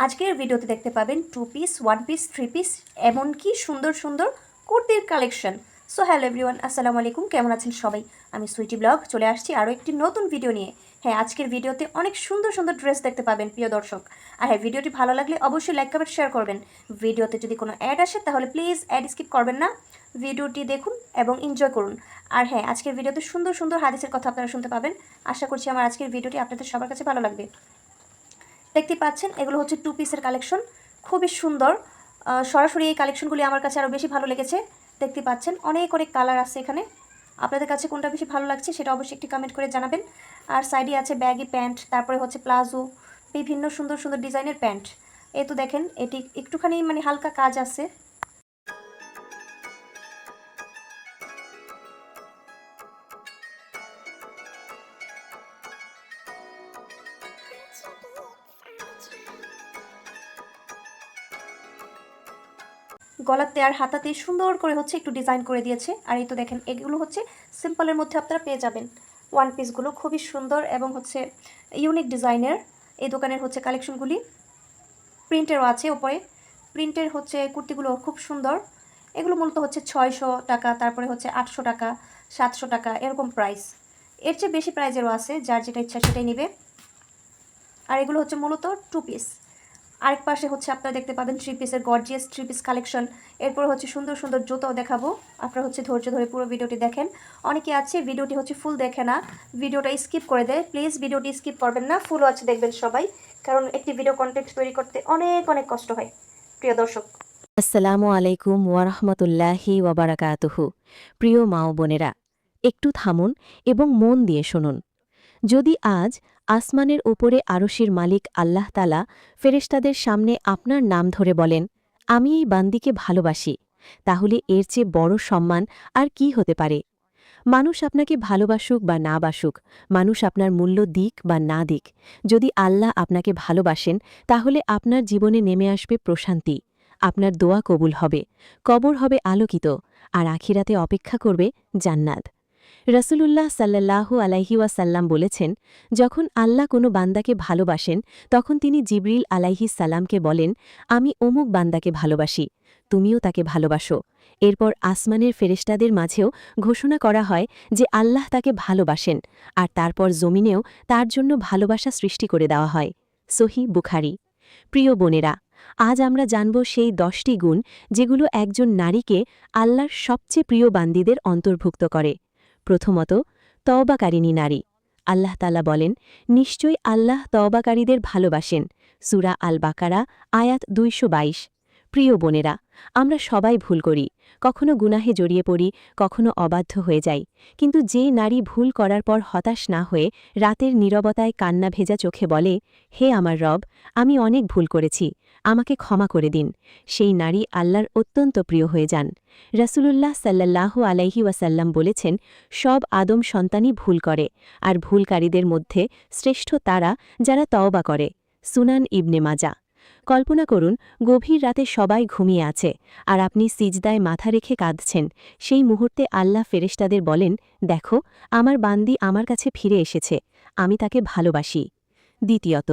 আজকের ভিডিওতে দেখতে পাবেন 2 পিস 1 পিস 3 পিস এমনকি সুন্দর সুন্দর কুর্তির কালেকশন। সো হ্যালো এভরিওয়ান, আসসালামু আলাইকুম। কেমন আছেন সবাই? আমি সুইটি ব্লগ চলে আসছি আরও একটি নতুন ভিডিও নিয়ে। হ্যাঁ, আজকের ভিডিওতে অনেক সুন্দর সুন্দর ড্রেস দেখতে পাবেন প্রিয় দর্শক। আর হ্যাঁ, ভিডিওটি ভালো লাগলে অবশ্যই লাইক কমেন্ট শেয়ার করবেন। ভিডিওতে যদি কোনো অ্যাড আসে তাহলে প্লিজ অ্যাড স্কিপ করবেন না, ভিডিওটি দেখুন এবং এনজয় করুন। আর হ্যাঁ, আজকের ভিডিওতে সুন্দর সুন্দর হাদিসের কথা আপনারা শুনতে পাবেন। আশা করছি আমার আজকের ভিডিওটি আপনাদের সবার কাছে ভালো লাগবে। দেখতে পাচ্ছেন এগুলো হচ্ছে 2 পিসের কালেকশন, খুবই সুন্দর। সরাসরি এই কালেকশনগুলি আমার কাছে আরও বেশি ভালো লেগেছে। দেখতে পাচ্ছেন অনেক অনেক কালার আছে এখানে। আপনাদের কাছে কোনটা বেশি ভালো লাগছে সেটা অবশ্যই একটি কমেন্ট করে জানাবেন। আর সাইডে আছে ব্যাগি প্যান্ট, তারপরে হচ্ছে প্লাজো, বিভিন্ন সুন্দর সুন্দর ডিজাইনের প্যান্ট। এই তো দেখেন, এটি একটুখানি মানে হালকা কাজ আছে। গলাতে আর হাতাতে সুন্দর করে হচ্ছে একটু ডিজাইন করে দিয়েছে। আর এই তো দেখেন, এগুলো হচ্ছে সিম্পলের মধ্যে আপনারা পেয়ে যাবেন। ওয়ান পিসগুলো খুবই সুন্দর এবং হচ্ছে ইউনিক ডিজাইনের। এই দোকানের হচ্ছে কালেকশনগুলি প্রিন্টেরও আছে ওপরে। প্রিন্টের হচ্ছে কুর্তিগুলো খুব সুন্দর। এগুলো মূলত হচ্ছে 600 টাকা, তারপরে হচ্ছে 800 টাকা, 700 টাকা, এরকম প্রাইস। এর চেয়ে বেশি প্রাইজেরও আছে, যার যেটা ইচ্ছা সেটাই নেবে। আর এগুলো হচ্ছে মূলত 2 পিস। আরেক পাশে হচ্ছে আপনারা দেখতে পাবেন 3 পিসের গর্জিয়াস 3 পিস কালেকশন। এরপর হচ্ছে সুন্দর সুন্দর জুতাও দেখাবো। আপনারা হচ্ছে ধৈর্য ধরে পুরো ভিডিওটি দেখেন। অনেকে আছে ভিডিওটি হচ্ছে ফুল দেখে না, ভিডিওটা স্কিপ করে দেয়। প্লিজ ভিডিওটি স্কিপ করবেন না, ফুল আছে দেখবেন সবাই, কারণ একটি ভিডিও কন্টেন্ট তৈরি করতে অনেক অনেক কষ্ট হয় প্রিয় দর্শক। আসসালামু আলাইকুম ওয়ারহমতুল্লাহি ওয়াবারাকাতুহু। প্রিয় মা ও বোনেরা, একটু থামুন এবং মন দিয়ে শুনুন। যদি আজ আসমানের ওপরে আরশের মালিক আল্লাহ তালা ফেরেশতাদের সামনে আপনার নাম ধরে বলেন, আমি এই বান্দিকে ভালোবাসি, তাহলে এর চেয়ে বড় সম্মান আর কি হতে পারে? মানুষ আপনাকে ভালোবাসুক বা না বাসুক, মানুষ আপনার মূল্য দিক বা না দিক, যদি আল্লাহ আপনাকে ভালোবাসেন তাহলে আপনার জীবনে নেমে আসবে প্রশান্তি, আপনার দোয়া কবুল হবে, কবর হবে আলোকিত, আর আখিরাতে অপেক্ষা করবে জান্নাত। রসুলুল্লাহ সাল্লাল্লাহু আলাইহি ওয়াসাল্লাম বলেছেন, যখন আল্লাহ কোনো বান্দাকে ভালোবাসেন তখন তিনি জিবরিল আলাইহিস সালামকে বলেন, আমি অমুক বান্দাকে ভালোবাসি, তুমিও তাকে ভালোবাসো। এরপর আসমানের ফেরেশতাদের মাঝেও ঘোষণা করা হয় যে আল্লাহ তাকে ভালোবাসেন, আর তারপর জমিনেও তার জন্য ভালোবাসা সৃষ্টি করে দেওয়া হয়। সহি বুখারী। প্রিয় বোনেরা, আজ আমরা জানব সেই 10টি গুণ যেগুলো একজন নারীকে আল্লাহর সবচেয়ে প্রিয় বান্দিদের অন্তর্ভুক্ত করে। প্রথমত, তওবাকারিণী নারী। আল্লাহ তাআলা বলেন, নিশ্চয়ই আল্লাহ তওবাকারীদের ভালোবাসেন। সূরা আল বাকারা, আয়াত 222। প্রিয় বোনেরা, আমরা সবাই ভুল করি, কখনো গুনাহে জড়িয়ে পড়ি, কখনো অবাধ্য হয়ে যাই। কিন্তু যে নারী ভুল করার পর হতাশ না হয়ে রাতের নীরবতায় কান্না ভেজা চোখে বলে, হে আমার রব, আমি অনেক ভুল করেছি, আমাকে ক্ষমা করে দিন, সেই নারী আল্লাহর অত্যন্ত প্রিয় হয়ে যান। রাসূলুল্লাহ সাল্লাল্লাহু আলাইহি ওয়াসাল্লাম বলেছেন, সব আদম সন্তানই ভুল করে, আর ভুলকারীদের মধ্যে শ্রেষ্ঠ তারা যারা তওবা করে। সুনান ইবনে মাজা। কল্পনা করুন, গভীর রাতে সবাই ঘুমিয়ে আছে, আর আপনি সিজদায় মাথা রেখে কাঁদছেন। সেই মুহূর্তে আল্লাহ ফেরেশতাদের বলেন, দেখো, আমার বান্দি আমার কাছে ফিরে এসেছে, আমি তাকে ভালোবাসি। দ্বিতীয়ত,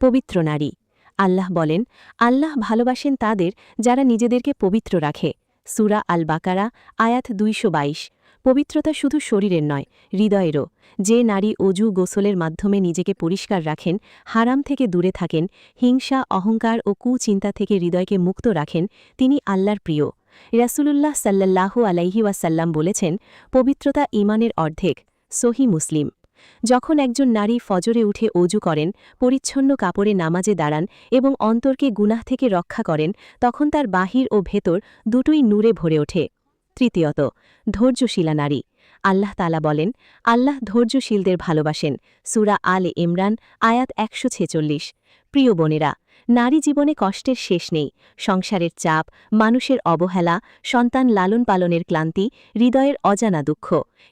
পবিত্র নারী। আল্লাহ বলেন, আল্লাহ ভালোবাসেন তাদের যারা নিজেদেরকে পবিত্র রাখে। সূরা আল বাকারা, আয়াত 222। পবিত্রতা শুধু শরীরের নয়, হৃদয়েরও। যে নারী অজু গোসলের মাধ্যমে নিজেকে পরিষ্কার রাখেন, হারাম থেকে দূরে থাকেন, হিংসা, অহংকার ও কুচিন্তা থেকে হৃদয়কে মুক্ত রাখেন, তিনি আল্লাহর প্রিয়। রাসূলুল্লাহ সাল্লাল্লাহু আলাইহি ওয়াসাল্লাম বলেছেন, পবিত্রতা ঈমানের অর্ধেক। সহি মুসলিম। যখন একজন নারী ফজরে উঠে অজু করেন, পরিচ্ছন্ন কাপড়ে নামাজে দাঁড়ান এবং অন্তরকে গুনাহ থেকে রক্ষা করেন, তখন তার বাহির ও ভেতর দুটোই নূরে ভরে ওঠে। তৃতীয়ত, ধৈর্যশীলা নারী। আল্লাহ তাআলা বলেন, আল্লাহ ধৈর্যশীলদের ভালোবাসেন। সূরা আল ইমরান, আয়াত 146। প্রিয় বোনেরা, নারী জীবনে কষ্টের শেষ নেই। সংসারের চাপ, মানুষের অবহেলা, সন্তান লালন পালনের ক্লান্তি, হৃদয়ের অজানা দুঃখ।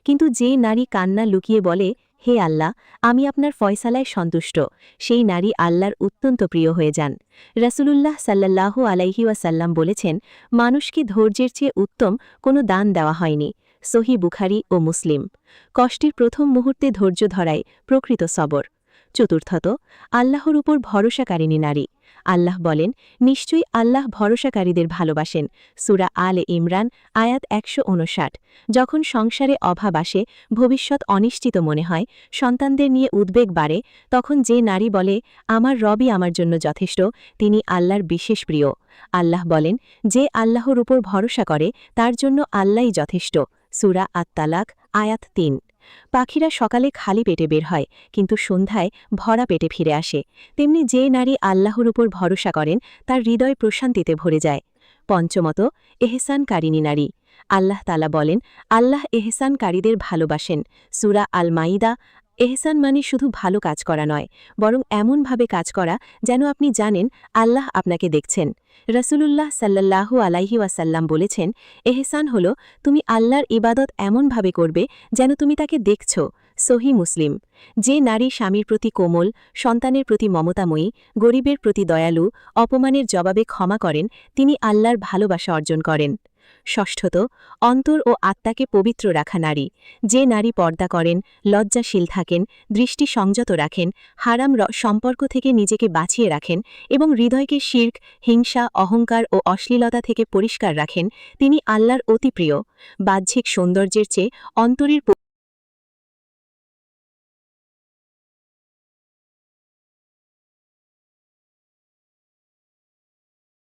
কিন্তু যে নারী কান্না লুকিয়ে বলে, হে আল্লাহ, আমি আপনার ফয়সালায় সন্তুষ্ট, সেই নারী আল্লাহর অত্যন্ত প্রিয় হয়ে যান। রাসূলুল্লাহ সাল্লাল্লাহু আলাইহি ওয়াসাল্লাম বলেছেন, মানুষকে ধৈর্যের চেয়ে উত্তম কোনো দান দেওয়া হয়নি। সহি বুখারী ও মুসলিম। কষ্টের প্রথম মুহূর্তে ধৈর্য ধরাই প্রকৃত সবর। চতুর্থত আল্লাহর উপর ভরসাকারিণী নারী। আল্লাহ বলেন, নিশ্চয়ই আল্লাহ ভরসাকারীদের ভালোবাসেন। সূরা আলে ইমরান আয়াত ১৫৯। যখন সংসারে অভাব আসে, ভবিষ্যৎ অনিশ্চিত মনে হয়, সন্তানদের নিয়ে উদ্বেগ বাড়ে, তখন যে নারী বলে, আমার রবই আমার জন্য যথেষ্ট, তিনি আল্লাহর বিশেষ প্রিয়। আল্লাহ বলেন, যে আল্লাহর উপর ভরসা করে তার জন্য আল্লাহই যথেষ্ট। সূরা আত-তালাক আয়াত ৩। পাখিরা সকালে খালি পেটে বের হয়, কিন্তু সন্ধ্যায় ভরা পেটে ফিরে আসে। তেমনি যে নারী আল্লাহর উপর ভরসা করেন তার হৃদয় প্রশান্তিতে ভরে যায়। পঞ্চমত, এহসানকারিণী নারী। আল্লাহ তাআলা বলেন, আল্লাহ এহসানকারীদের ভালোবাসেন। সূরা আল মাইদা। এহসান মানে শুধু ভালো কাজ করা নয়, বরং এমনভাবে কাজ করা যেন আপনি জানেন আল্লাহ আপনাকে দেখছেন। রাসূলুল্লাহ সাল্লাল্লাহু আলাইহি ওয়াসাল্লাম বলেছেন, এহসান হল তুমি আল্লাহর ইবাদত এমনভাবে করবে যেন তুমি তাকে দেখছ। সহিহ মুসলিম। যে নারী স্বামীর প্রতি কোমল, সন্তানের প্রতি মমতাময়ী, গরিবের প্রতি দয়ালু, অপমানের জবাবে ক্ষমা করেন, তিনি আল্লাহর ভালোবাসা অর্জন করেন। ষষ্ঠত, অন্তর ও আত্মাকে পবিত্র রাখা নারী। যে নারী পর্দা করেন, লজ্জাশীল থাকেন, দৃষ্টি সংযত রাখেন, হারাম সম্পর্ক থেকে নিজেকে বাঁচিয়ে রাখেন এবং হৃদয়কে শিরক, হিংসা, অহংকার ও অশ্লীলতা থেকে পরিষ্কার রাখেন, তিনি আল্লাহর অতি প্রিয়। বাহ্যিক সৌন্দর্যের চেয়ে অন্তরের